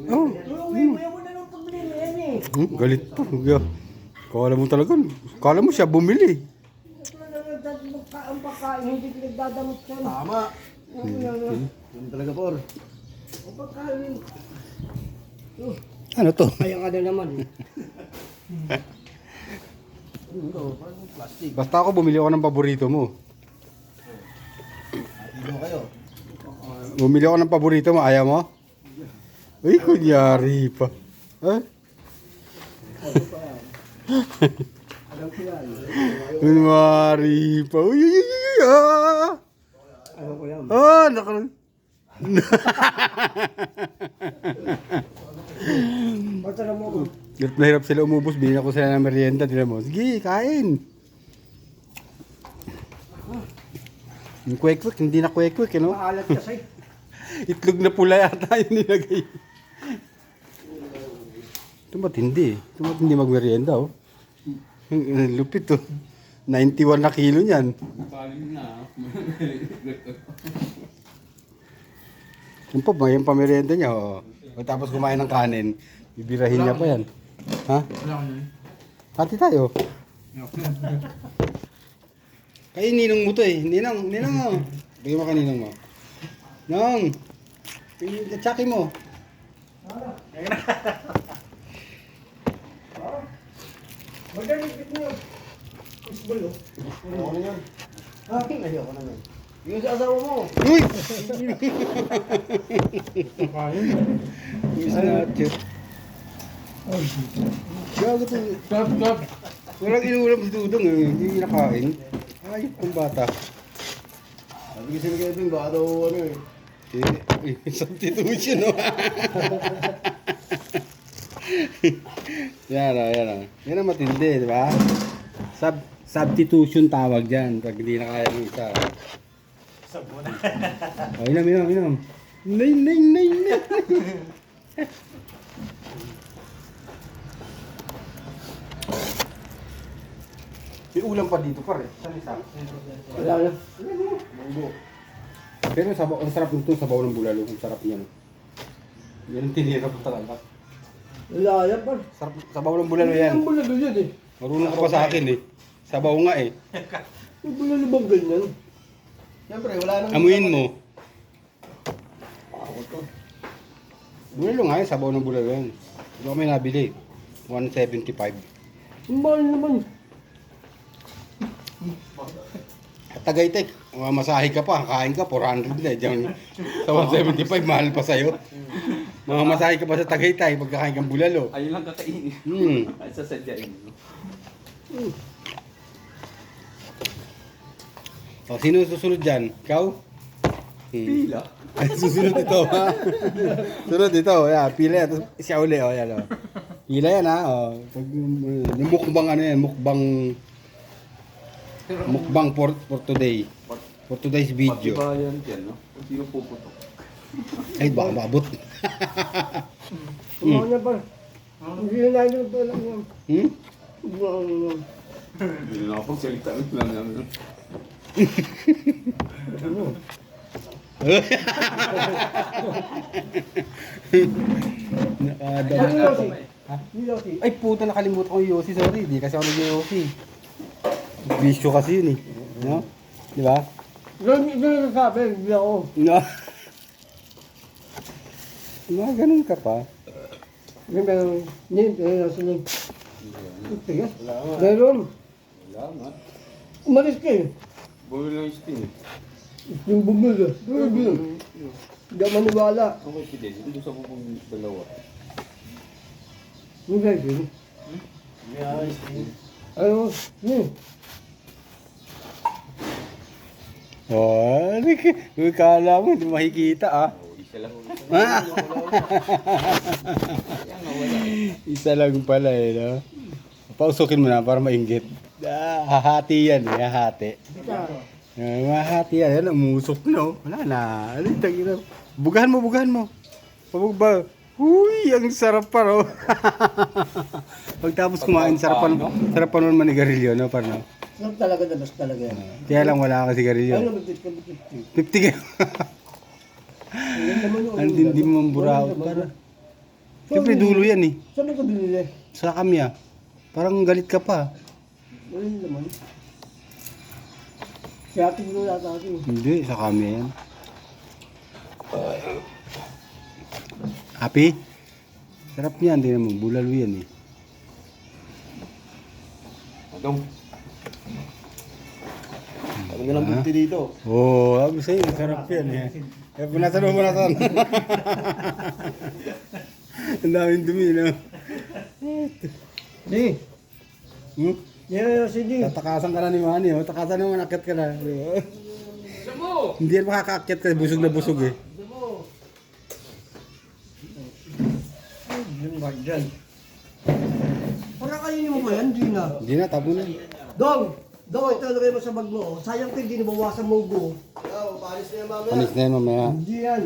Oh. Galit pa. Kala mo talaga. Kala mo siya bumili. Ang pagkain, hindi pinagdadamot ka. Tama. Yun talaga, por. Ang pagkain. Ano to? Kaya ka na naman. Ito, parang plastic. Basta ako bumili ako ng paborito mo. Dito kayo. Bumili ako ng paborito mo. Ayaw mo? Uy, kunyari pa. Ha? Alam ko yan. Kunyari pa. Uy, uy, uy, uy, ah! Alam ko yan. Ah, nakalang. Matala mo ko. Hirap na hirap sila umubos. Binili ako sila ng merienda. Tila mo, sige, kain. Yung kwek-kwek, hindi na kwek-kwek, no? Maalat kasi. Itlog na pula yata yung nilagay. Ito matindi. Ito matindi magmerienda, oh. Lupit, oh. 91 na kilo niyan. Yung pa ba, yung pamerienda niya, oh. O tapos kumain ng kanin, bibirahin niya pa yan. Ha? Hati tayo. Kay ninong mo to eh. Ninong, oh. Bigyan mo ka ninong mo. Nong! Tsaki mo. Magaligpit mo. Fishball, oh. Ano yan? Aking Ayoko naman. Yung sa asawa mo. Uy! Uy, snatcher. Gago to. Stop. Walang inuulam si Dudong eh. Hindi kinakain. Ayop kong bata. Sabi kasi ni Kevin, baka daw ano eh. Substitution, no? Yan o, yan o. Yan ang matindi, di ba? Substitution tawag dyan pag hindi na kaya ng isa. Oh, inom. Nay. May ulam pa dito pare. Saan isa? Wala na. Munggo. Pero sabaw, ang sarap nito, sabaw ng bulalo. Ang sarap niya. No? Yan ang tinira ko talaga. Wala yan, par. Sarap, sabaw ng bulalo yan. Ang bulalo yan eh. Marunong ka pa sa akin eh. Sabaw nga eh. Ang bulalo bang ganyan? Siyempre, wala nang... Amuin mo. Ako to. Bulalo nga eh, sabaw ng bulalo yan. Ito kami nabili. 175. Ang mahal naman. Tagaytay, masahe ka pa, kain ka, 400 na. Diyan, sa 175, mahal pa sa'yo. Masahe ka pa sa Tagaytay, pagkakain kang bulalo. Ayun lang kakainin. Ay sasadyain mo. O, sino susunod dyan? Ikaw? Pila. Ay, susunod ito, ha? Sunod ito, yan. Pila yan. Tapos siya uli, o, yan, o. Pila yan, ha? O, yung mukbang, ano yan, mukbang for today. For today's video. Patibayan dyan, no? Kung sino puputok. Ay, baka maabot. Ang mahal na, par. Hindi na natin ito lang yan. Hmm? Hindi na nakapagsalita lang namin. Nakadala. Ang Yossi. Yossi. Ay, puta, nakalimutan ko yung Yossi. Sorry, di kasi ako nag-Yossi. Bisyo kasi yun eh. No? Di ba? Ganyan na sabi, hindi ako. No? Diba, ganun ka pa. Ganyan, pero sila. Tigas. Meron. Wala nga. Umalis ka eh. Bumili lang yung spin eh. Yung bumili. Hindi ako maniwala. Okay, Fidel. Hindi sa bubong dalawa. Yung guys, May ayos din. ano, yun. Oh, kala mo, hindi makikita ah. Oo, isa lang. Isa lang pala eh, no? Pausukin mo na para mainggit. Hahati yan eh, hahati. Mahati yan, yan, umusok na oh. Wala na. Ano yung tagina? Bugahan mo. Pabugba. Uy, ang sarap pa oh. Pagtapos kumain, sarap pa naman manigarilyo, no? Parang, Sarap talaga, dabas talaga yan. kaya lang wala ka Ano, sigarilyo. magkit ka, magkit. 50 ka. Yun naman yun. Ang dindi mong buraot para. Siyempre dulo yan eh. Saan mo ka binili? Sa kamya. Parang galit ka pa. Wala yun naman. Si ate ko yata ate. Hindi, sa kamya yan. Happy? Sarap niyan, hindi naman. Bulalo yan eh. Adong. Sabi nga lang bunti dito. Oo, sabi sa'yo, sarap yan eh. Eh, punatan mo, punatan. Ang daming dumi, no? Di. Hmm? Yeah, sige. Tatakasan ka na ni Manny, oh. Takasan naman, akit ka na. Hindi yan makakaakyat ka, busog na busog eh. Yun ba dyan? Para kainin mo ba yan, Gina? Hindi na, tabo na. Dong! Dong, ito lagay mo sa bag mo. Oh. Sayang ko hindi nabawasan mo go. Oo, paalis na yan mamaya. Panis na yan mamaya. Hindi yan.